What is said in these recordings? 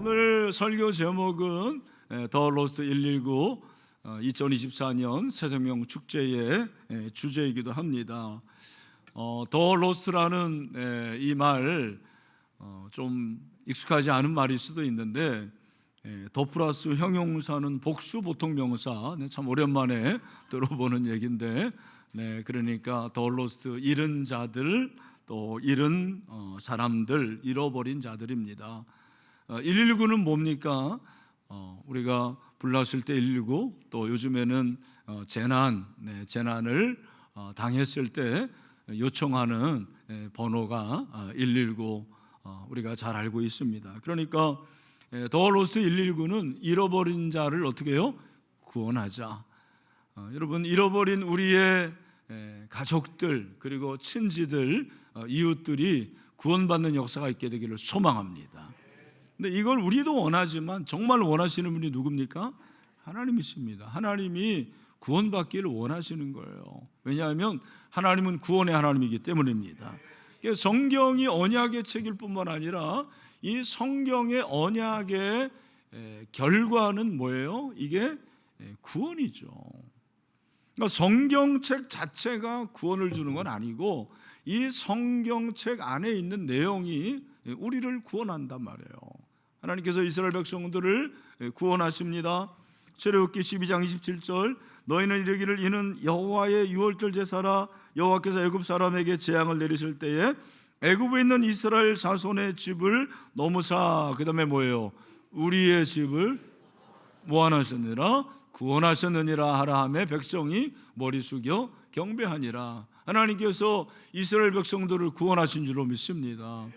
오늘 설교 제목은 더 로스트 119 2024년 새생명 축제의 주제이기도 합니다. 더 로스트라는 이 말 좀 익숙하지 않은 말일 수도 있는데 더 플러스 형용사는 복수 보통명사, 참 오랜만에 들어보는 얘기인데 그러니까 더 로스트 잃은 자들, 또 잃은 사람들, 잃어버린 자들입니다. 119는 뭡니까? 우리가 불렀을 때 119, 또 요즘에는 재난을 당했을 때 요청하는 번호가 119, 우리가 잘 알고 있습니다. 그러니까 더 로스트 119는 잃어버린 자를 어떻게 해요? 구원하자. 여러분, 잃어버린 우리의 가족들, 그리고 친지들, 이웃들이 구원받는 역사가 있게 되기를 소망합니다. 근데 이걸 우리도 원하지만 정말 원하시는 분이 누굽니까? 하나님이십니다. 하나님이 구원받기를 원하시는 거예요. 왜냐하면 하나님은 구원의 하나님이기 때문입니다. 성경이 언약의 책일 뿐만 아니라 이 성경의 언약의 결과는 뭐예요? 이게 구원이죠. 그러니까 성경책 자체가 구원을 주는 건 아니고 이 성경책 안에 있는 내용이 우리를 구원한단 말이에요. 하나님께서 이스라엘 백성들을 구원하십니다. 출애굽기 12장 27절, 너희는 이르기를 이는 여호와의 유월절 제사라. 여호와께서 애굽 사람에게 재앙을 내리실 때에 애굽에 있는 이스라엘 자손의 집을 넘으사, 그 다음에 뭐예요? 우리의 집을 모함하셨느니라, 구원하셨느니라 하라 하며 백성이 머리 숙여 경배하니라. 하나님께서 이스라엘 백성들을 구원하신 줄로 믿습니다.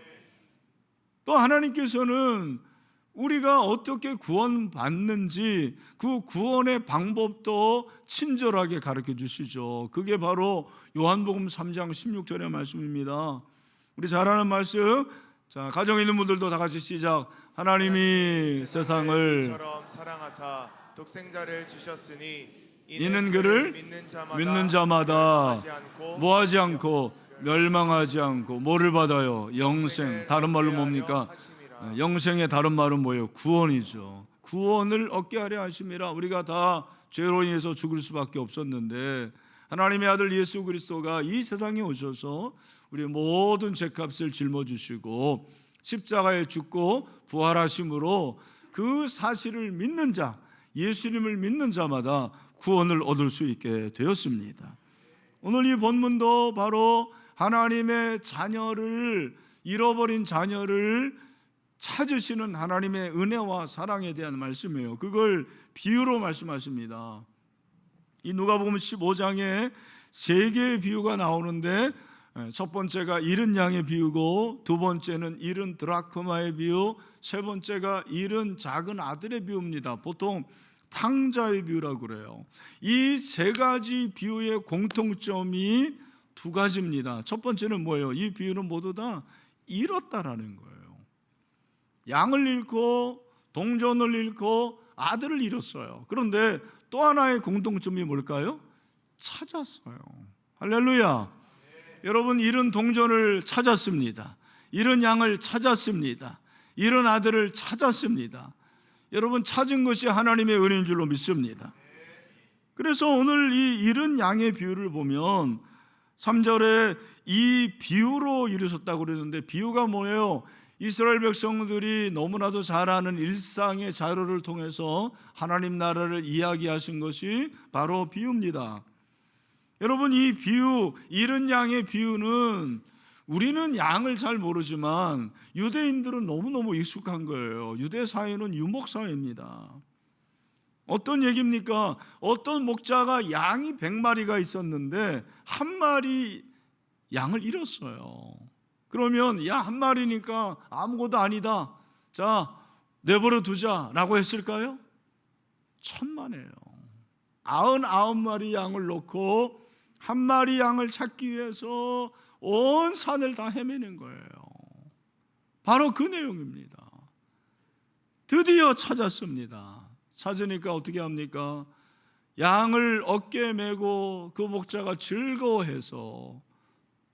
또 하나님께서는 우리가 어떻게 구원받는지 그 구원의 방법도 친절하게 가르쳐 주시죠. 그게 바로 요한복음 3장 16절의 말씀입니다. 우리 잘 아는 말씀. 자, 가정에 있는 분들도 다 같이 시작. 하나님이 세상을 이처럼 사랑하사 독생자를 주셨으니 이는 그를 믿는 자마다 뭐하지 않고 멸망하지 않고 뭐를 받아요? 영생. 다른 말로 뭡니까? 영생의 다른 말은 뭐예요? 구원이죠. 구원을 얻게 하려 하심이라. 우리가 다 죄로 인해서 죽을 수밖에 없었는데 하나님의 아들 예수 그리스도가 이 세상에 오셔서 우리 모든 죄값을 짊어지시고 십자가에 죽고 부활하심으로 그 사실을 믿는 자, 예수님을 믿는 자마다 구원을 얻을 수 있게 되었습니다. 오늘 이 본문도 바로 하나님의 자녀를, 잃어버린 자녀를 찾으시는 하나님의 은혜와 사랑에 대한 말씀이에요. 그걸 비유로 말씀하십니다. 이 누가복음 15장에 세 개의 비유가 나오는데 첫 번째가 잃은 양의 비유고, 두 번째는 잃은 드라크마의 비유, 세 번째가 잃은 작은 아들의 비유입니다. 보통 탕자의 비유라고 그래요. 이 세 가지 비유의 공통점이 두 가지입니다. 첫 번째는 뭐예요? 이 비유는 모두 다 잃었다라는 거예요. 양을 잃고 동전을 잃고 아들을 잃었어요. 그런데 또 하나의 공통점이 뭘까요? 찾았어요. 할렐루야. 여러분, 잃은 동전을 찾았습니다. 잃은 양을 찾았습니다. 잃은 아들을 찾았습니다. 여러분, 찾은 것이 하나님의 은혜인 줄로 믿습니다. 그래서 오늘 이 잃은 양의 비유를 보면 3절에 이 비유로 이루셨다고 그러는데, 비유가 뭐예요? 이스라엘 백성들이 너무나도 잘 아는 일상의 자료를 통해서 하나님 나라를 이야기하신 것이 바로 비유입니다. 여러분, 이 비유, 잃은 양의 비유는 우리는 양을 잘 모르지만 유대인들은 너무너무 익숙한 거예요. 유대 사회는 유목 사회입니다. 어떤 얘기입니까? 어떤 목자가 양이 100마리가 있었는데 한 마리 양을 잃었어요. 그러면 야, 한 마리니까 아무것도 아니다, 자 내버려 두자라고 했을까요? 천만에요. 99마리 양을 놓고 한 마리 양을 찾기 위해서 온 산을 다 헤매는 거예요. 바로 그 내용입니다. 드디어 찾았습니다. 찾으니까 어떻게 합니까? 양을 어깨에 메고 그 목자가 즐거워해서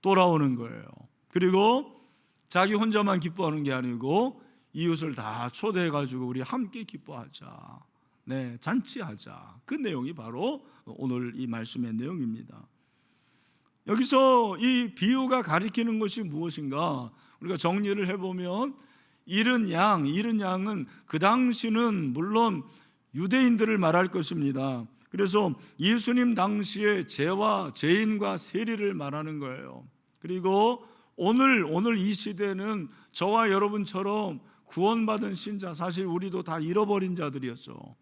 돌아오는 거예요. 그리고 자기 혼자만 기뻐하는 게 아니고 이웃을 다 초대해가지고 우리 함께 기뻐하자, 네, 잔치하자. 그 내용이 바로 오늘 이 말씀의 내용입니다. 여기서 이 비유가 가리키는 것이 무엇인가? 우리가 정리를 해보면 잃은 양은 그 당시는 물론 유대인들을 말할 것입니다. 그래서 예수님 당시에 죄인과 세리를 말하는 거예요. 그리고 오늘 이 시대는 저와 여러분처럼 구원받은 신자, 사실 우리도 다 잃어버린 자들이었죠.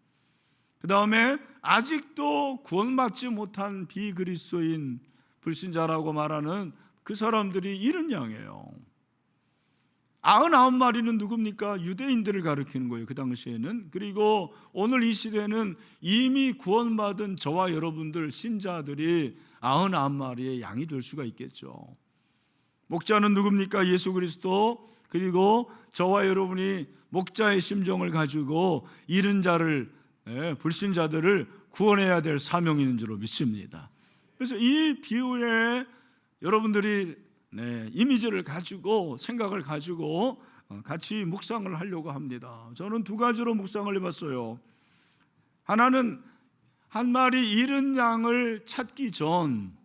그 다음에 아직도 구원받지 못한 비그리스도인 불신자라고 말하는 그 사람들이 잃은 양이에요. 99마리는 누굽니까? 유대인들을 가리키는 거예요, 그 당시에는. 그리고 오늘 이 시대는 이미 구원받은 저와 여러분들 신자들이 99마리의 양이 될 수가 있겠죠. 목자는 누굽니까? 예수 그리스도. 그리고 저와 여러분이 목자의 심정을 가지고 잃은 자를, 불신자들을 구원해야 될 사명이 있는 줄로 믿습니다. 그래서 이 비유에 여러분들이 이미지를 가지고, 생각을 가지고 같이 묵상을 하려고 합니다. 저는 두 가지로 묵상을 해봤어요. 하나는 한 마리 잃은 양을 찾기 전,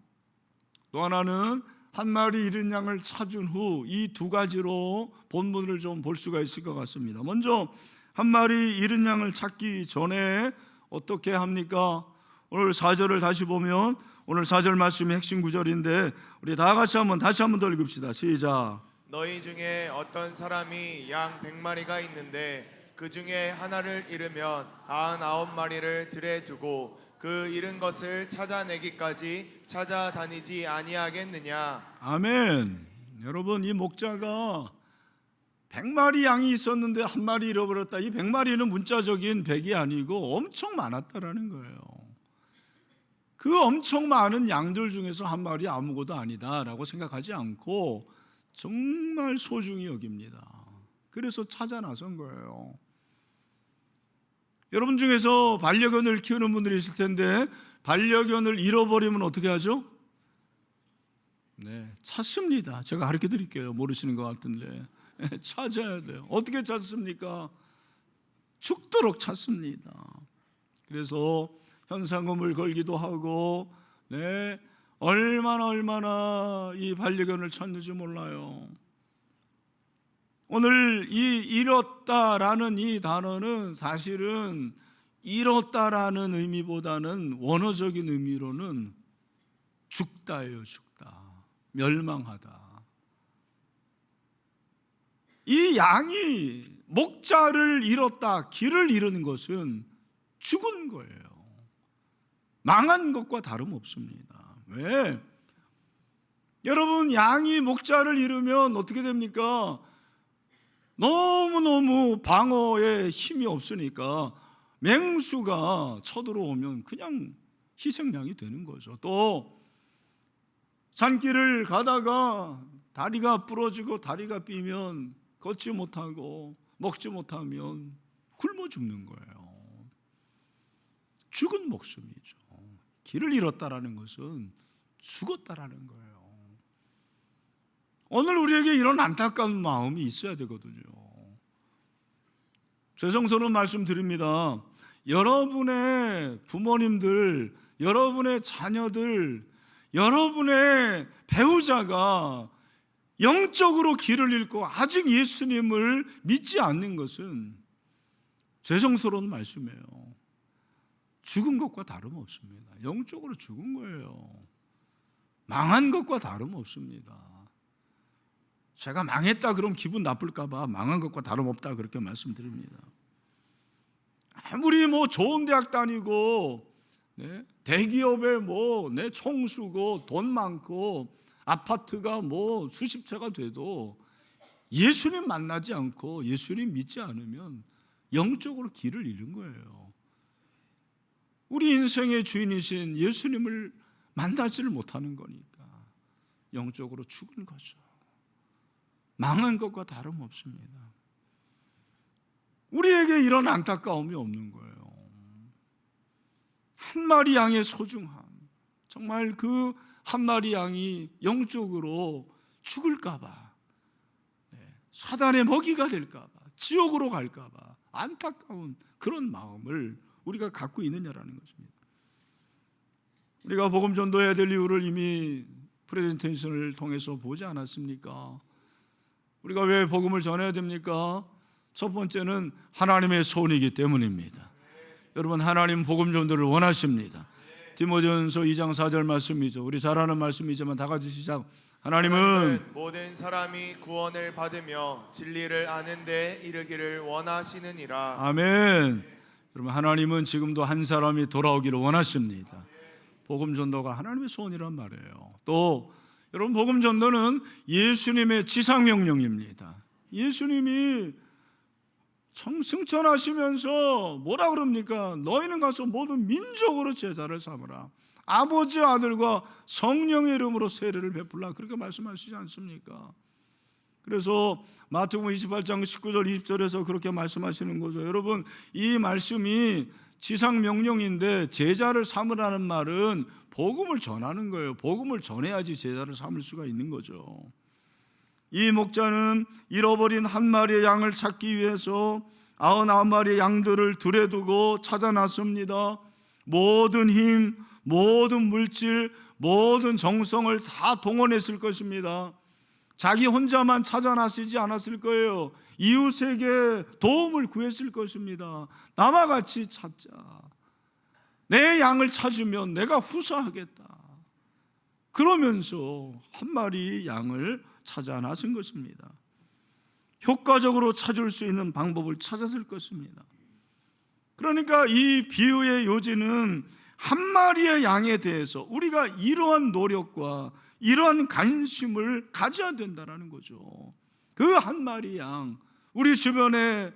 또 하나는 한 마리 잃은 양을 찾은 후, 이 두 가지로 본문을 좀 볼 수가 있을 것 같습니다. 먼저 한 마리 잃은 양을 찾기 전에 어떻게 합니까? 오늘 4절을 다시 보면 오늘 4절 말씀이 핵심 구절인데 우리 다 같이 다시 한번 더 읽읍시다. 시작. 너희 중에 어떤 사람이 양 100마리가 있는데 그 중에 하나를 잃으면 99마리를 들에 두고 그 잃은 것을 찾아내기까지 찾아다니지 아니하겠느냐. 아멘. 여러분, 이 목자가 100마리 양이 있었는데 한 마리 잃어버렸다. 이 100마리는 문자적인 100이 아니고 엄청 많았다라는 거예요. 그 엄청 많은 양들 중에서 한 마리 아무것도 아니다라고 생각하지 않고 정말 소중히 여깁니다. 그래서 찾아 나선 거예요. 여러분 중에서 반려견을 키우는 분들이 있을 텐데 반려견을 잃어버리면 어떻게 하죠? 찾습니다. 제가 가르쳐 드릴게요. 모르시는 것 같은데 찾아야 돼요. 어떻게 찾습니까? 죽도록 찾습니다. 그래서 현상금을 걸기도 하고, 얼마나 이 반려견을 찾는지 몰라요. 오늘 이 잃었다라는 이 단어는 사실은 잃었다라는 의미보다는 원어적인 의미로는 죽다예요. 죽다, 멸망하다. 이 양이 목자를 잃었다, 길을 잃은 것은 죽은 거예요. 망한 것과 다름없습니다. 왜? 여러분, 양이 목자를 잃으면 어떻게 됩니까? 너무너무 방어에 힘이 없으니까 맹수가 쳐들어오면 그냥 희생양이 되는 거죠. 또 산길을 가다가 다리가 부러지고 다리가 삐면 걷지 못하고 먹지 못하면 굶어 죽는 거예요. 죽은 목숨이죠. 길을 잃었다라는 것은 죽었다라는 거예요. 오늘 우리에게 이런 안타까운 마음이 있어야 되거든요. 죄송스러운 말씀드립니다. 여러분의 부모님들, 여러분의 자녀들, 여러분의 배우자가 영적으로 길을 잃고 아직 예수님을 믿지 않는 것은 죄송스러운 말씀이에요. 죽은 것과 다름없습니다. 영적으로 죽은 거예요. 망한 것과 다름없습니다. 제가 망했다 그럼 기분 나쁠까 봐 망한 것과 다름없다 그렇게 말씀드립니다. 아무리 좋은 대학 다니고 대기업에 총 쓰고 돈 많고 아파트가 수십 채가 돼도 예수님 만나지 않고 예수님 믿지 않으면 영적으로 길을 잃은 거예요. 우리 인생의 주인이신 예수님을 만나지를 못하는 거니까 영적으로 죽은 거죠. 망한 것과 다름없습니다. 우리에게 이런 안타까움이 없는 거예요. 한 마리 양의 소중함, 정말 그 한 마리 양이 영적으로 죽을까 봐, 사단의 먹이가 될까 봐 지옥으로 갈까 봐 안타까운 그런 마음을 우리가 갖고 있느냐라는 것입니다. 우리가 복음 전도해야 될 이유를 이미 프레젠테이션을 통해서 보지 않았습니까? 우리가 왜 복음을 전해야 됩니까? 첫 번째는 하나님의 손이기 때문입니다. 여러분, 하나님 복음 전도를 원하십니다. 디모데전서 2장 4절 말씀이죠. 우리 잘 아는 말씀이지만 다 같이 시작. 하나님은 모든 사람이 구원을 받으며 진리를 아는 데 이르기를 원하시느니라. 아멘. 여러분, 하나님은 지금도 한 사람이 돌아오기를 원하십니다. 복음 전도가 하나님의 소원이란 말이에요. 또 여러분, 복음 전도는 예수님의 지상 명령입니다. 예수님이 승천하시면서 뭐라 그럽니까? 너희는 가서 모든 민족으로 제자를 삼으라. 아버지, 아들과 성령의 이름으로 세례를 베풀라. 그렇게 말씀하시지 않습니까? 그래서 마태복음 28장 19절 20절에서 그렇게 말씀하시는 거죠. 여러분, 이 말씀이 지상 명령인데 제자를 삼으라는 말은 복음을 전하는 거예요. 복음을 전해야지 제자를 삼을 수가 있는 거죠. 이 목자는 잃어버린 한 마리의 양을 찾기 위해서 99마리의 양들을 들에 두고 찾아 나섭니다. 모든 힘, 모든 물질, 모든 정성을 다 동원했을 것입니다. 자기 혼자만 찾아 나서지 않았을 거예요. 이웃에게 도움을 구했을 것입니다. 나와 같이 찾자. 내 양을 찾으면 내가 후사하겠다. 그러면서 한 마리 양을 찾아 나선 것입니다. 효과적으로 찾을 수 있는 방법을 찾았을 것입니다. 그러니까 이 비유의 요지는 한 마리의 양에 대해서 우리가 이러한 노력과 이러한 관심을 가져야 된다는 거죠. 그 한 마리 양, 우리 주변에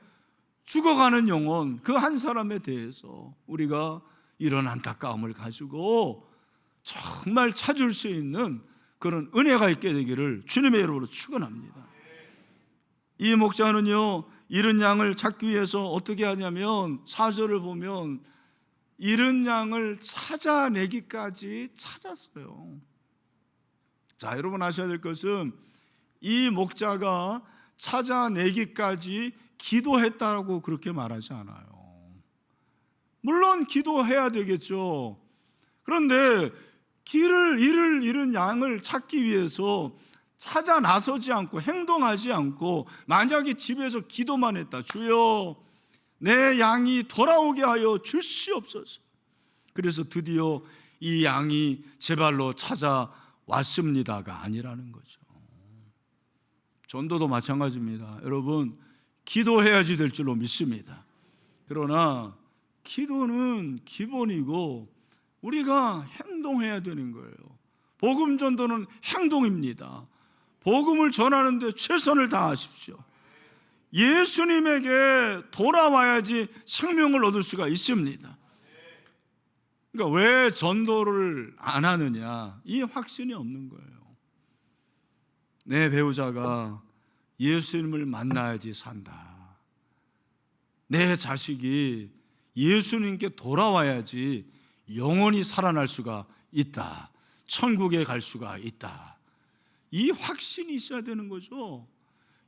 죽어가는 영혼, 그 한 사람에 대해서 우리가 이런 안타까움을 가지고 정말 찾을 수 있는 그런 은혜가 있게 되기를 주님의 이름으로 축원합니다. 이 목자는요, 잃은 양을 찾기 위해서 어떻게 하냐면 4절을 보면 잃은 양을 찾아내기까지 찾았어요. 자, 여러분 아셔야 될 것은 이 목자가 찾아내기까지 기도했다고 그렇게 말하지 않아요. 물론 기도해야 되겠죠. 그런데 잃은 양을 찾기 위해서 찾아 나서지 않고 행동하지 않고 만약에 집에서 기도만 했다. 주여, 내 양이 돌아오게 하여 주시옵소서. 그래서 드디어 이 양이 제 발로 찾아왔습니다가 아니라는 거죠. 전도도 마찬가지입니다. 여러분, 기도해야지 될 줄로 믿습니다. 그러나 기도는 기본이고 우리가 행동해야 되는 거예요. 복음 전도는 행동입니다. 복음을 전하는데 최선을 다하십시오. 예수님에게 돌아와야지 생명을 얻을 수가 있습니다. 그러니까 왜 전도를 안 하느냐? 이 확신이 없는 거예요. 내 배우자가 예수님을 만나야지 산다. 내 자식이 예수님께 돌아와야지 영원히 살아날 수가 있다. 천국에 갈 수가 있다. 이 확신이 있어야 되는 거죠.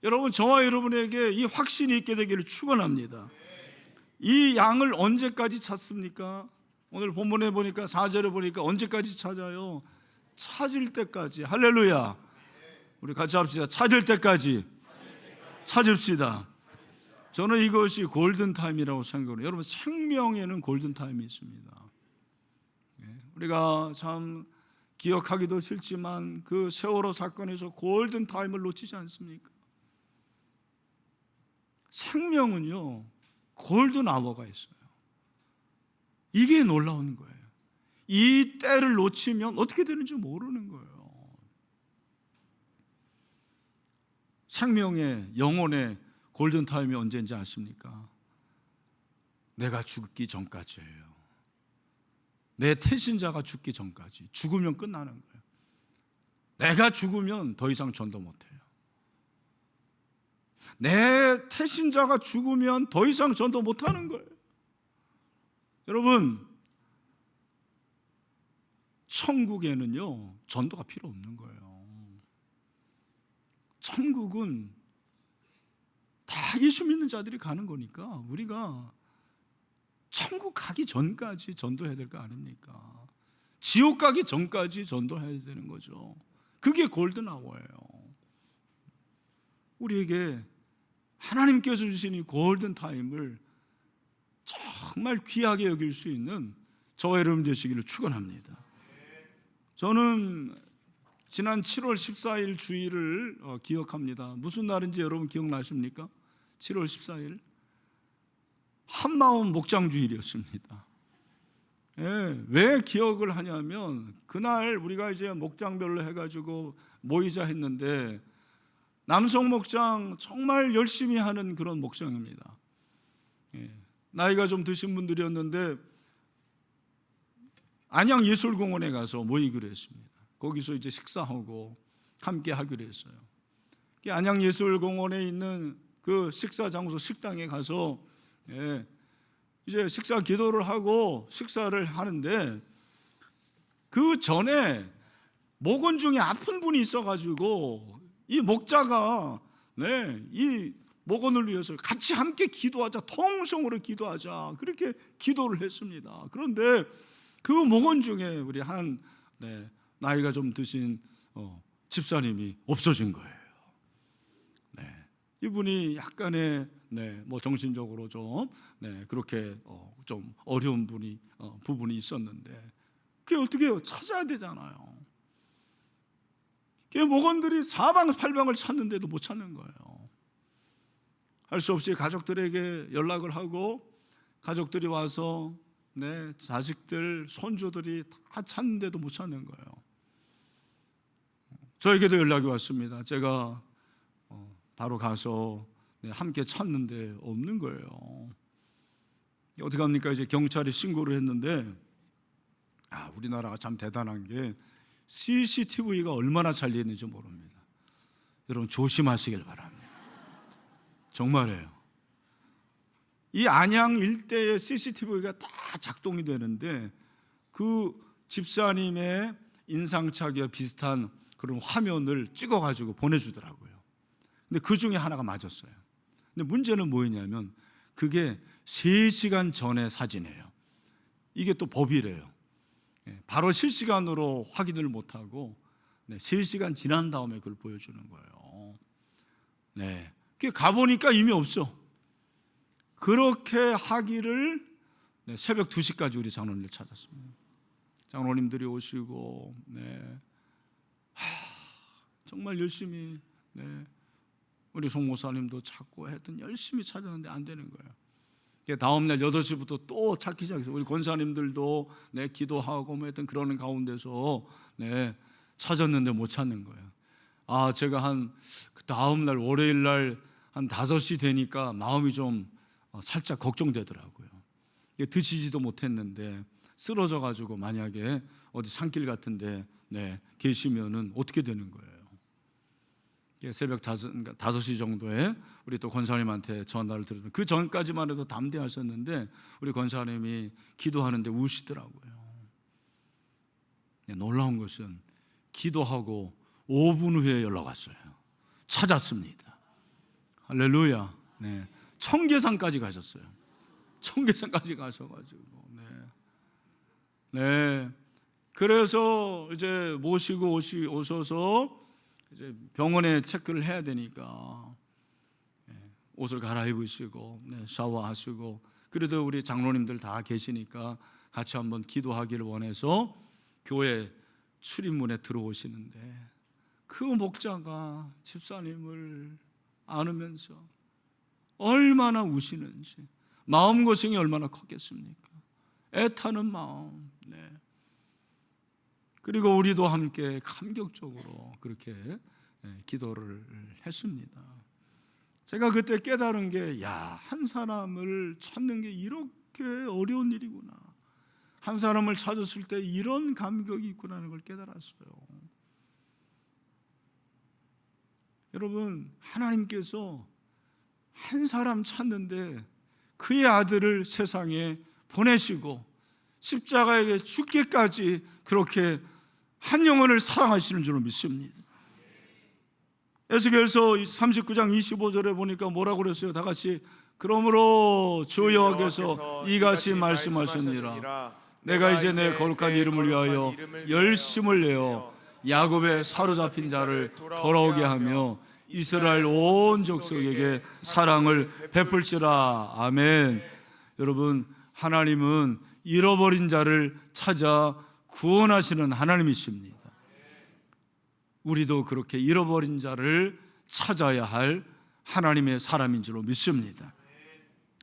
여러분, 저와 여러분에게 이 확신이 있게 되기를 축원합니다. 이 양을 언제까지 찾습니까? 오늘 본문에 보니까 4절에 보니까 언제까지 찾아요? 찾을 때까지. 할렐루야. 우리 같이 합시다. 찾을 때까지 찾읍시다. 저는 이것이 골든타임이라고 생각해요. 여러분, 생명에는 골든타임이 있습니다. 우리가 참 기억하기도 싫지만 그 세월호 사건에서 골든타임을 놓치지 않습니까? 생명은요, 골든아워가 있어요. 이게 놀라운 거예요. 이 때를 놓치면 어떻게 되는지 모르는 거예요. 생명의, 영혼의 골든타임이 언제인지 아십니까? 내가 죽기 전까지예요. 내 태신자가 죽기 전까지. 죽으면 끝나는 거예요. 내가 죽으면 더 이상 전도 못해요. 내 태신자가 죽으면 더 이상 전도 못하는 거예요. 여러분, 천국에는요, 전도가 필요 없는 거예요. 천국은 다 예수 믿는 자들이 가는 거니까 우리가 천국 가기 전까지 전도해야 될 거 아닙니까? 지옥 가기 전까지 전도해야 되는 거죠. 그게 골든 아워예요. 우리에게 하나님께서 주신 이 골든 타임을 정말 귀하게 여길 수 있는 저와 여러분 되시기를 축원합니다. 저는 지난 7월 14일 주일을 기억합니다. 무슨 날인지 여러분 기억나십니까? 7월 14일 한마음 목장 주일이었습니다. 예, 왜 기억을 하냐면 그날 우리가 이제 목장별로 해가지고 모이자 했는데 남성 목장 정말 열심히 하는 그런 목장입니다. 예, 나이가 좀 드신 분들이었는데 안양 예술공원에 가서 모이기로 했습니다. 거기서 이제 식사하고 함께 하기로 했어요. 안양 예술공원에 있는 그 식사 장소 식당에 가서 이제 식사 기도를 하고 식사를 하는데 그 전에 목원 중에 아픈 분이 있어가지고 이 목자가 이 목원을 위해서 같이 함께 기도하자, 통성으로 기도하자 그렇게 기도를 했습니다. 그런데 그 목원 중에 우리 한 나이가 좀 드신 집사님이 없어진 거예요. 이분이 약간의 뭐 정신적으로 좀 그렇게 좀 어려운 부분이 있었는데 그게 어떻게 해요? 찾아야 되잖아요. 그 목원들이 사방팔방을 찾는데도 못 찾는 거예요. 할 수 없이 가족들에게 연락을 하고 가족들이 와서 자식들, 손주들이 다 찾는데도 못 찾는 거예요. 저에게도 연락이 왔습니다. 제가 바로 가서 함께 찾는데 없는 거예요. 어떻게 합니까? 이제 경찰이 신고를 했는데 우리나라가 참 대단한 게 CCTV가 얼마나 잘 되는지 모릅니다. 여러분 조심하시길 바랍니다. 정말이에요. 이 안양 일대의 CCTV가 다 작동이 되는데 그 집사님의 인상착의와 비슷한 그런 화면을 찍어가지고 보내주더라고요. 근데 그 중에 하나가 맞았어요. 근데 문제는 뭐였냐면 그게 3시간 전의 사진이에요. 이게 또 법이래요. 바로 실시간으로 확인을 못하고 3시간 지난 다음에 그걸 보여주는 거예요. 그게 가보니까 이미 없어. 그렇게 하기를 새벽 2시까지 우리 장로님을 찾았습니다. 장로님들이 오시고 정말 열심히 우리 송목사님도 찾고 했던 열심히 찾았는데 안 되는 거예요. 다음날 8시부터 또 찾기 시작했어요. 우리 권사님들도 기도하고 뭐 했던 그러는 가운데서 찾았는데 못 찾는 거예요. 제가 한 그 다음날 월요일날 한 5시 되니까 마음이 좀 살짝 걱정되더라고요. 드시지도 못했는데 쓰러져 가지고 만약에 어디 산길 같은데 계시면은 어떻게 되는 거예요. 새벽 5시 정도에 우리 또 권사님한테 전화를 드렸는데 그 전까지만 해도 담대하셨는데 우리 권사님이 기도하는데 우시더라고요. 놀라운 것은 기도하고 5분 후에 연락 왔어요. 찾았습니다. 할렐루야. 청계산까지 가셨어요. 청계산까지 가셔가지고 그래서 이제 모시고 오셔서 이제 병원에 체크를 해야 되니까 옷을 갈아입으시고 샤워하시고 그래도 우리 장로님들 다 계시니까 같이 한번 기도하기를 원해서 교회 출입문에 들어오시는데 그 목자가 집사님을 안으면서 얼마나 우시는지 마음고생이 얼마나 컸겠습니까? 애타는 마음. 그리고 우리도 함께 감격적으로 그렇게 기도를 했습니다. 제가 그때 깨달은 게 한 사람을 찾는 게 이렇게 어려운 일이구나. 한 사람을 찾았을 때 이런 감격이 있구나는 걸 깨달았어요. 여러분, 하나님께서 한 사람 찾는데 그의 아들을 세상에 보내시고 십자가에 죽기까지 그렇게 한 영혼을 사랑하시는 줄로 믿습니다. 에스겔서 39장 25절에 보니까 뭐라고 그랬어요? 다 같이 그러므로 주 여호와께서 이같이 말씀하셨느니라 내가 이제 내 거룩한 이름을 위하여 열심을 내어 야곱의 사로잡힌 자를 돌아오게 하며 이스라엘 온 족속에게 사랑을 베풀지라. 아멘. 여러분, 하나님은 잃어버린 자를 찾아 구원하시는 하나님이십니다. 우리도 그렇게 잃어버린 자를 찾아야 할 하나님의 사람인 줄로 믿습니다.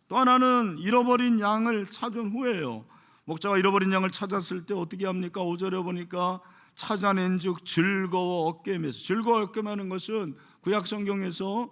또 하나는 잃어버린 양을 찾은 후에요. 목자가 잃어버린 양을 찾았을 때 어떻게 합니까? 5절에 보니까 찾아낸즉 즐거워 어깨 매서. 즐거워 어깨 매는 것은 구약 성경에서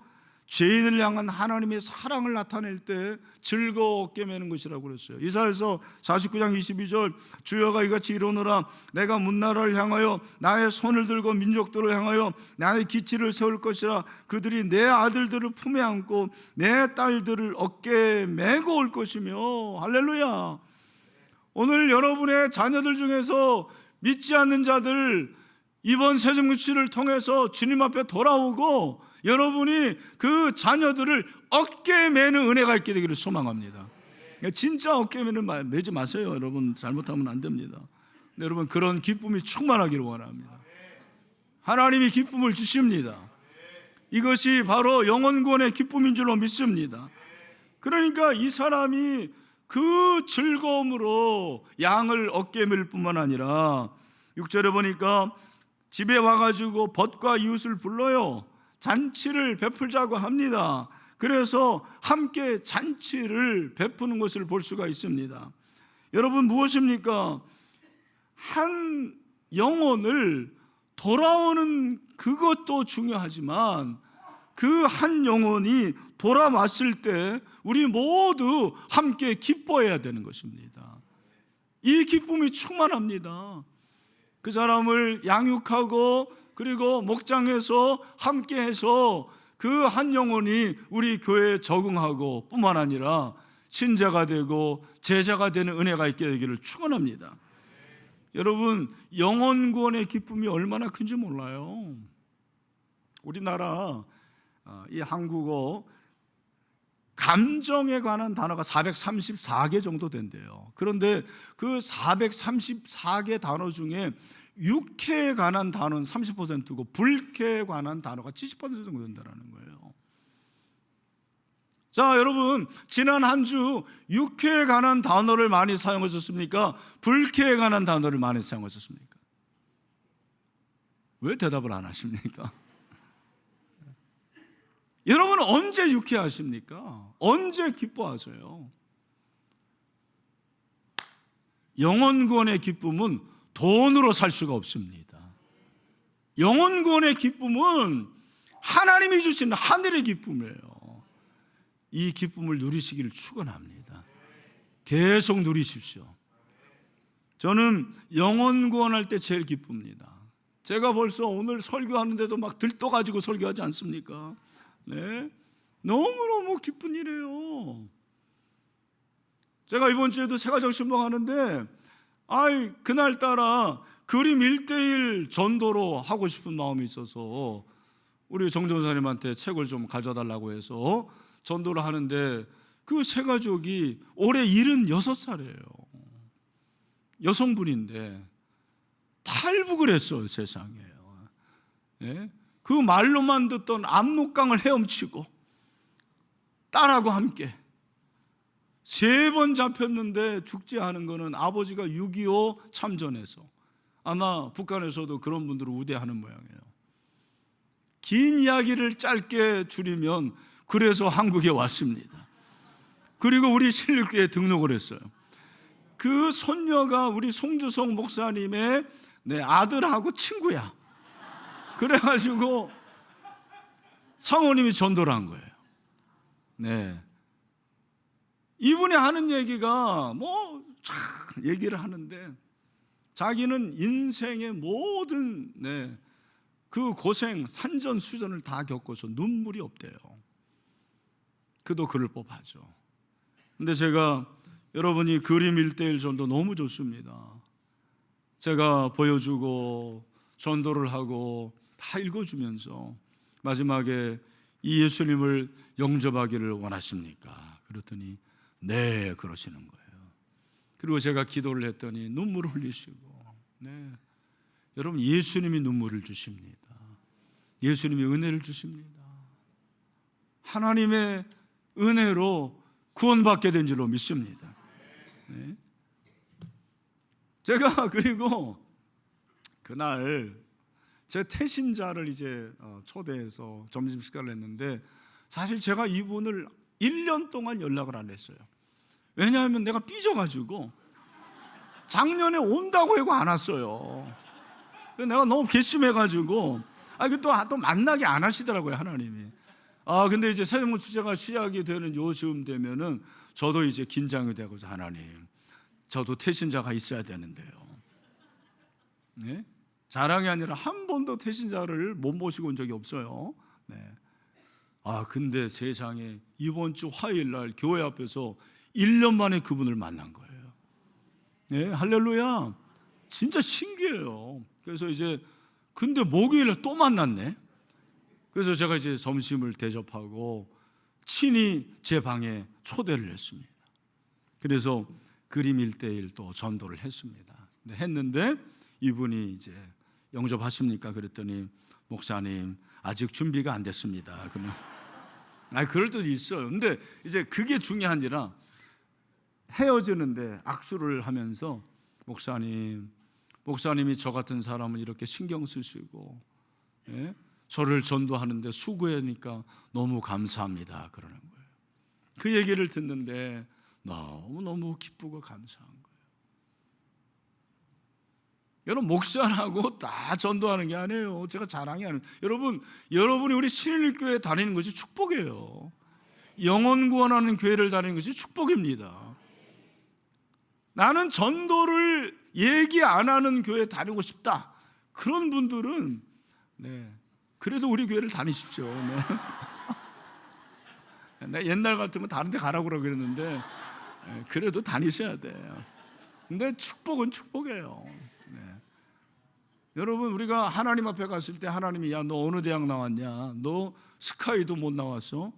죄인을 향한 하나님의 사랑을 나타낼 때 즐거워 어깨 매는 것이라고 그랬어요. 이사야서 49장 22절 주여가 이같이 이르노라 내가 문나라를 향하여 나의 손을 들고 민족들을 향하여 나의 기치를 세울 것이라 그들이 내 아들들을 품에 안고 내 딸들을 어깨에 메고 올 것이며. 할렐루야. 오늘 여러분의 자녀들 중에서 믿지 않는 자들 이번 세정유치를 통해서 주님 앞에 돌아오고 여러분이 그 자녀들을 어깨에 매는 은혜가 있게 되기를 소망합니다. 진짜 어깨에 매지 마세요. 여러분 잘못하면 안 됩니다. 여러분 그런 기쁨이 충만하기를 원합니다. 하나님이 기쁨을 주십니다. 이것이 바로 영혼구원의 기쁨인 줄로 믿습니다. 그러니까 이 사람이 그 즐거움으로 양을 어깨에 맬 뿐만 아니라 6절에 보니까 집에 와가지고 벗과 이웃을 불러요. 잔치를 베풀자고 합니다. 그래서 함께 잔치를 베푸는 것을 볼 수가 있습니다. 여러분 무엇입니까? 한 영혼을 돌아오는 그것도 중요하지만 그 한 영혼이 돌아왔을 때 우리 모두 함께 기뻐해야 되는 것입니다. 이 기쁨이 충만합니다. 그 사람을 양육하고 그리고 목장에서 함께해서 그 한 영혼이 우리 교회에 적응하고 뿐만 아니라 신자가 되고 제자가 되는 은혜가 있게 되기를 축원합니다. 여러분 영혼 구원의 기쁨이 얼마나 큰지 몰라요. 우리나라 이 한국어 감정에 관한 단어가 434개 정도 된대요. 그런데 그 434개 단어 중에 육회에 관한 단어는 30%고 불쾌에 관한 단어가 70% 정도 된다는 거예요. 자, 여러분 지난 한 주 육회에 관한 단어를 많이 사용하셨습니까? 불쾌에 관한 단어를 많이 사용하셨습니까? 왜 대답을 안 하십니까? 여러분은 언제 유쾌하십니까? 언제 기뻐하세요? 영혼 구원의 기쁨은 돈으로 살 수가 없습니다. 영혼 구원의 기쁨은 하나님이 주신 하늘의 기쁨이에요. 이 기쁨을 누리시기를 축원합니다. 계속 누리십시오. 저는 영혼 구원할 때 제일 기쁩니다. 제가 벌써 오늘 설교하는데도 막 들떠가지고 설교하지 않습니까? 네, 너무너무 기쁜 일이에요. 제가 이번 주에도 새가족 신방하는데 그날따라 그림 1:1 전도로 하고 싶은 마음이 있어서 우리 정전사님한테 책을 좀 가져달라고 해서 전도를 하는데 그 새가족이 올해 76살이에요. 여성분인데 탈북을 했어요. 세상에. 네? 그 말로만 듣던 압록강을 헤엄치고 딸하고 함께 3번 잡혔는데 죽지 않은 거는 아버지가 6.25 참전해서 아마 북한에서도 그런 분들을 우대하는 모양이에요. 긴 이야기를 짧게 줄이면 그래서 한국에 왔습니다. 그리고 우리 신립교회에 등록을 했어요. 그 손녀가 우리 송주성 목사님의 아들하고 친구야. 그래가지고 사모님이 전도를 한 거예요. 네. 이분이 하는 얘기가 얘기를 하는데 자기는 인생의 모든 그 고생 산전수전을 다 겪어서 눈물이 없대요. 그도 그럴 법하죠. 근데 제가 여러분이 그림 1:1 전도 너무 좋습니다. 제가 보여주고 전도를 하고 다 읽어주면서 마지막에 이 예수님을 영접하기를 원하십니까? 그랬더니 네, 그러시는 거예요. 그리고 제가 기도를 했더니 눈물을 흘리시고, 네, 여러분, 예수님이 눈물을 주십니다. 예수님이 은혜를 주십니다. 하나님의 은혜로 구원받게 된 줄로 믿습니다. 네. 제가 그리고 그날 제 태신자를 이제 초대해서 점심 식사를 했는데, 사실 제가 이분을 1년 동안 연락을 안 했어요. 왜냐하면 내가 삐져가지고 작년에 온다고 해고 안 왔어요. 내가 너무 괘씸해가지고 또 만나게 안 하시더라고요, 하나님이. 근데 이제 새벽 축제가 시작이 되는 요즘 되면은 저도 이제 긴장이 되고, 하나님, 저도 태신자가 있어야 되는데요. 네? 자랑이 아니라 한 번도 태신자를 못 모시고 온 적이 없어요. 네. 근데 세상에 이번 주 화요일 날 교회 앞에서 1년 만에 그분을 만난 거예요. 네, 할렐루야. 진짜 신기해요. 그래서 이제 근데 목요일에 또 만났네. 그래서 제가 이제 점심을 대접하고 친히 제 방에 초대를 했습니다. 그래서 그림 1:1 또 전도를 했습니다. 했는데 이분이 이제 영접하십니까? 그랬더니 목사님, 아직 준비가 안 됐습니다. 그러면 그럴 때도 있어요. 근데 이제 그게 중요한 게 아니라 헤어지는데 악수를 하면서 목사님이 저 같은 사람을 이렇게 신경 쓰시고, 예? 저를 전도하는데 수고하니까 너무 감사합니다, 그러는 거예요. 그 얘기를 듣는데 너무너무 기쁘고 감사한 거예요. 여러분, 목사라고 다 전도하는 게 아니에요. 제가 자랑이 아니에요. 여러분이 우리 신일교회 다니는 것이 축복이에요. 영혼 구원하는 교회를 다니는 것이 축복입니다. 나는 전도를 얘기 안 하는 교회 다니고 싶다, 그런 분들은 그래도 우리 교회를 다니십시오. 내 옛날 같으면 다른 데 가라고 그랬는데 그래도 다니셔야 돼요. 근데 축복은 축복이에요. 여러분, 우리가 하나님 앞에 갔을 때 하나님이 야, 너 어느 대학 나왔냐? 너 스카이도 못 나왔어?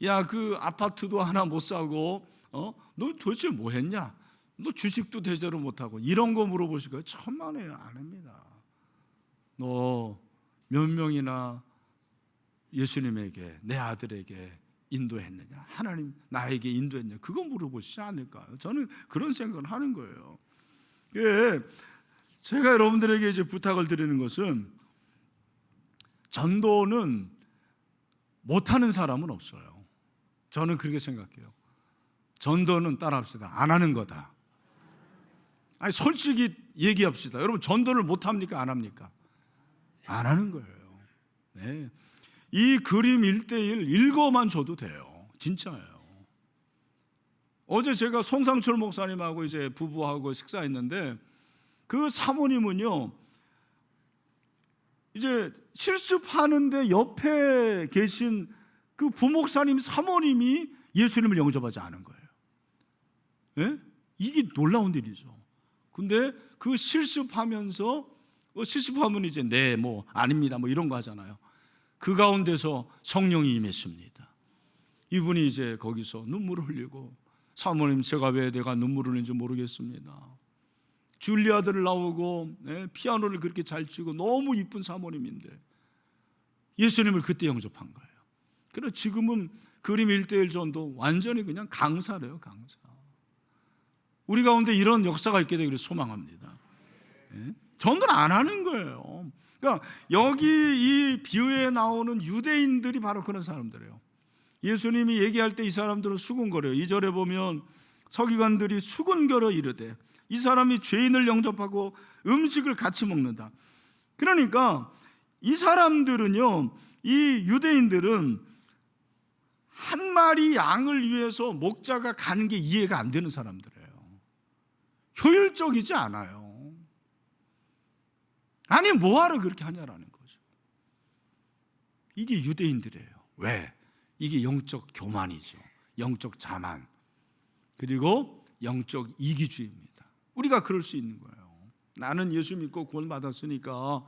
야, 그 아파트도 하나 못 사고 너 도대체 뭐 했냐? 너 주식도 제대로 못하고, 이런 거 물어보실 거예요? 천만에요. 안 합니다. 너 몇 명이나 예수님에게, 내 아들에게 인도했느냐? 하나님 나에게 인도했느냐? 그거 물어보시지 않을까요? 저는 그런 생각을 하는 거예요. 제가 여러분들에게 이제 부탁을 드리는 것은, 전도는 못하는 사람은 없어요. 저는 그렇게 생각해요. 전도는 따라합시다. 안 하는 거다. 솔직히 얘기합시다. 여러분, 전도를 못합니까? 안 합니까? 안 하는 거예요. 네. 이 그림 1:1 읽어만 줘도 돼요. 진짜예요. 어제 제가 송상철 목사님하고 이제 부부하고 식사했는데, 그 사모님은요, 이제 실습하는데 옆에 계신 그 부목사님 사모님이 예수님을 영접하지 않은 거예요. 예? 이게 놀라운 일이죠. 근데 그 실습하면서, 실습하면 이제 네, 뭐 아닙니다, 뭐 이런 거 하잖아요. 그 가운데서 성령이 임했습니다. 이분이 이제 거기서 눈물을 흘리고, 사모님, 제가 왜 내가 눈물을 흘리는지 모르겠습니다. 줄리아드를 나오고 피아노를 그렇게 잘 치고 너무 이쁜 사모님인데 예수님을 그때 영접한 거예요. 그래서 지금은 그림 1:1 전도 완전히 그냥 강사래요, 강사. 우리 가운데 이런 역사가 있게 되기를 소망합니다. 전도를 안 하는 거예요. 그러니까 여기 이 비유에 나오는 유대인들이 바로 그런 사람들이에요. 예수님이 얘기할 때 이 사람들은 수군거려요. 2절에 보면 서기관들이 수군거려 이르되, 이 사람이 죄인을 영접하고 음식을 같이 먹는다. 그러니까 이 사람들은요, 이 유대인들은 한 마리 양을 위해서 목자가 가는 게 이해가 안 되는 사람들이에요. 효율적이지 않아요. 아니, 뭐하러 그렇게 하냐라는 거죠. 이게 유대인들이에요. 왜? 이게 영적 교만이죠. 영적 자만, 그리고 영적 이기주의입니다. 우리가 그럴 수 있는 거예요. 나는 예수 믿고 구원 받았으니까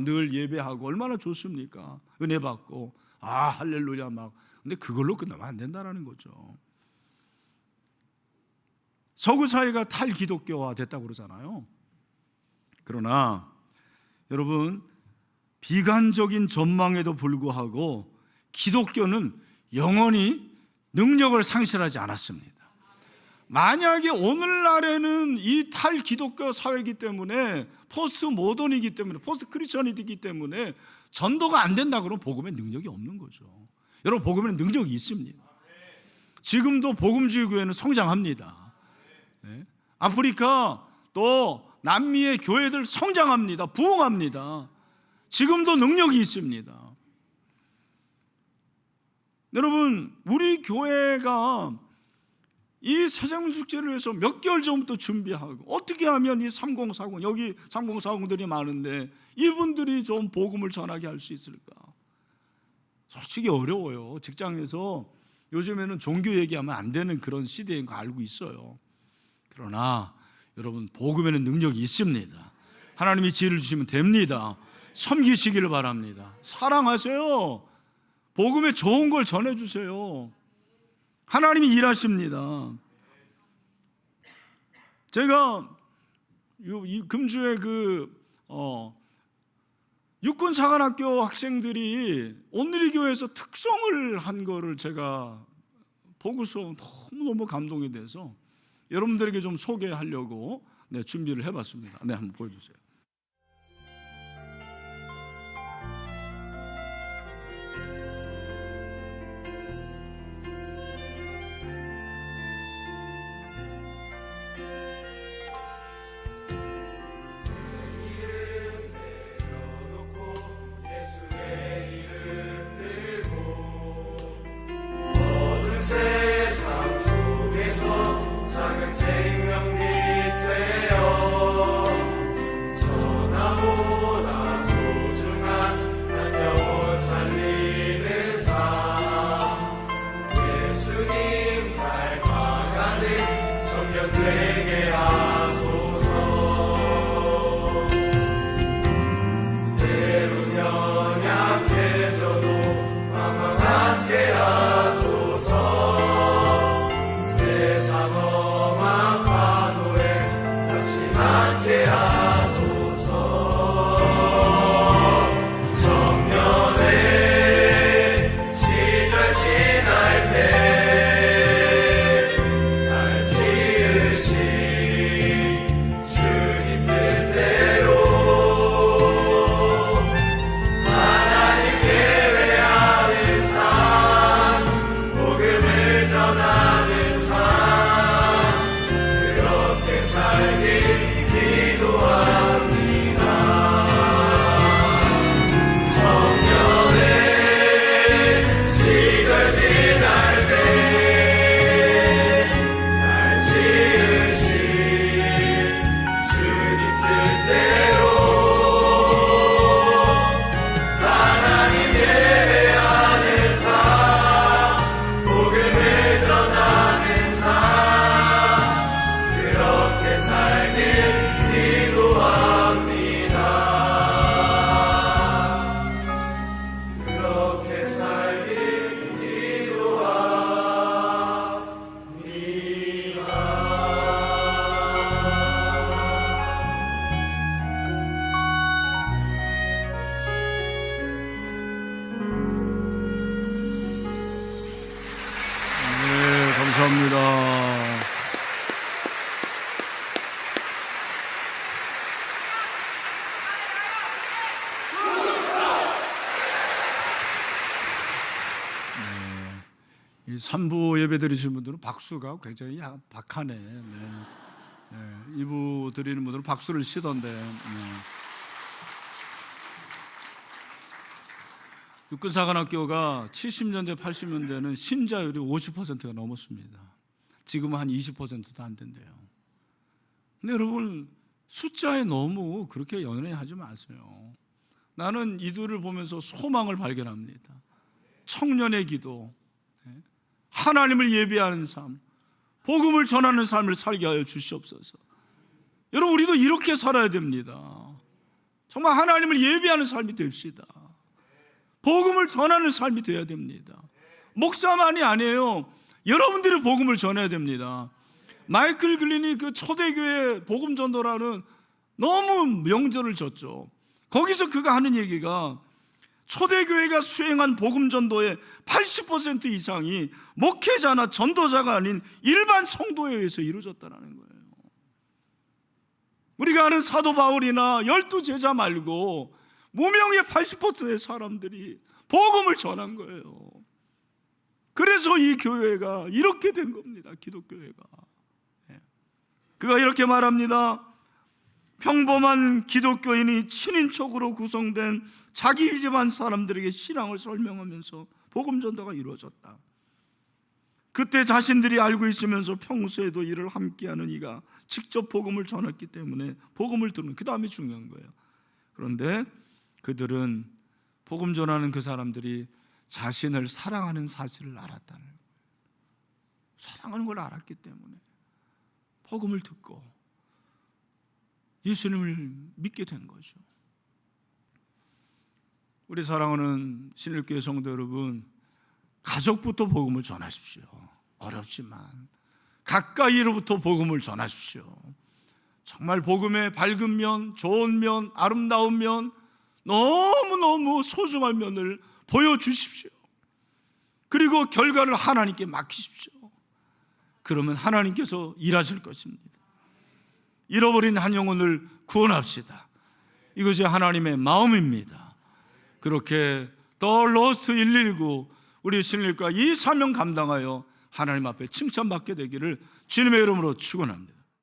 늘 예배하고 얼마나 좋습니까? 은혜 받고 할렐루야 막. 근데 그걸로 끝나면 안 된다라는 거죠. 서구 사회가 탈기독교화 됐다고 그러잖아요. 그러나 여러분, 비관적인 전망에도 불구하고 기독교는 영원히 능력을 상실하지 않았습니다. 만약에 오늘날에는 이 탈기독교 사회이기 때문에, 포스트 모던이기 때문에, 포스트 크리스천이기 때문에 전도가 안 된다 그러면 복음에 능력이 없는 거죠. 여러분, 복음에는 능력이 있습니다. 지금도 복음주의 교회는 성장합니다. 네. 아프리카 또 남미의 교회들 성장합니다. 부흥합니다. 지금도 능력이 있습니다. 여러분, 우리 교회가 이 새생명 축제를 위해서 몇 개월 전부터 준비하고, 어떻게 하면 이 3040, 여기 3040들이 많은데 이분들이 좀 복음을 전하게 할 수 있을까? 솔직히 어려워요. 직장에서 요즘에는 종교 얘기하면 안 되는 그런 시대인 거 알고 있어요. 그러나 여러분, 복음에는 능력이 있습니다. 하나님이 지혜를 주시면 됩니다. 섬기시기를 바랍니다. 사랑하세요. 복음에 좋은 걸 전해주세요. 하나님이 일하십니다. 제가 이 금주에 육군사관학교 학생들이 온누리교회에서 특성을 한 거를 제가 보고서 너무너무 감동이 돼서 여러분들에게 좀 소개하려고 준비를 해봤습니다. 한번 보여주세요. 세상 속에서 작은 생명빛 되어 전하보다 소중한 한 영혼 살리는 삶, 예수님 닮아가는 청년 되게 하소서. 때론 연약해져도 마음 함께 하소서. 세상 험한 파도에 다시 함께 하소서. 청년의 시절 지날 때 날 지으신 주님 뜻대로 하나님 예배하는 삶, 복음을 전하는 삶, 그렇게 살길 기도합니다. 청년의 시절 지날 때 날 지으신 주님 뜻대로 하나님 예배하는 삶, 복음을 전하는 삶, 그렇게 살길 기도합니다. 그렇게 살길 감사합니다. 이 3부 예배 드리시는 분들은 박수가 굉장히 박하네. 2부 드리는 분들은 박수를 치던데. 육군사관학교가 70년대 80년대는 신자율이 50%가 넘었습니다. 지금은 한 20%도 안 된대요. 근데 여러분, 숫자에 너무 그렇게 연연하지 마세요. 나는 이들을 보면서 소망을 발견합니다. 청년의 기도, 하나님을 예배하는 삶, 복음을 전하는 삶을 살게 하여 주시옵소서. 여러분, 우리도 이렇게 살아야 됩니다. 정말 하나님을 예배하는 삶이 됩시다. 복음을 전하는 삶이 되어야 됩니다. 목사만이 아니에요. 여러분들이 복음을 전해야 됩니다. 마이클 글린이 그 초대교회 복음 전도라는 너무 명절을 졌죠. 거기서 그가 하는 얘기가 초대교회가 수행한 복음 전도의 80% 이상이 목회자나 전도자가 아닌 일반 성도에 의해서 이루어졌다는 거예요. 우리가 아는 사도 바울이나 12제자 말고 무명의 80%의 사람들이 복음을 전한 거예요. 그래서 이 교회가 이렇게 된 겁니다. 기독교회가. 그가 이렇게 말합니다. 평범한 기독교인이 친인척으로 구성된 자기 집안 사람들에게 신앙을 설명하면서 복음 전도가 이루어졌다. 그때 자신들이 알고 있으면서 평소에도 이를 함께하는 이가 직접 복음을 전했기 때문에 복음을 듣는, 그 다음이 중요한 거예요. 그런데 그들은 복음 전하는 그 사람들이 자신을 사랑하는 사실을 알았다는 거예요. 사랑하는 걸 알았기 때문에 복음을 듣고 예수님을 믿게 된 거죠. 우리 사랑하는 신일교회 성도 여러분, 가족부터 복음을 전하십시오. 어렵지만 가까이로부터 복음을 전하십시오. 정말 복음의 밝은 면, 좋은 면, 아름다운 면, 너무너무 소중한 면을 보여주십시오. 그리고 결과를 하나님께 맡기십시오. 그러면 하나님께서 일하실 것입니다. 잃어버린 한 영혼을 구원합시다. 이것이 하나님의 마음입니다. 그렇게 더 로스트 119 우리 신일과 이 사명 감당하여 하나님 앞에 칭찬받게 되기를 주님의 이름으로 축원합니다.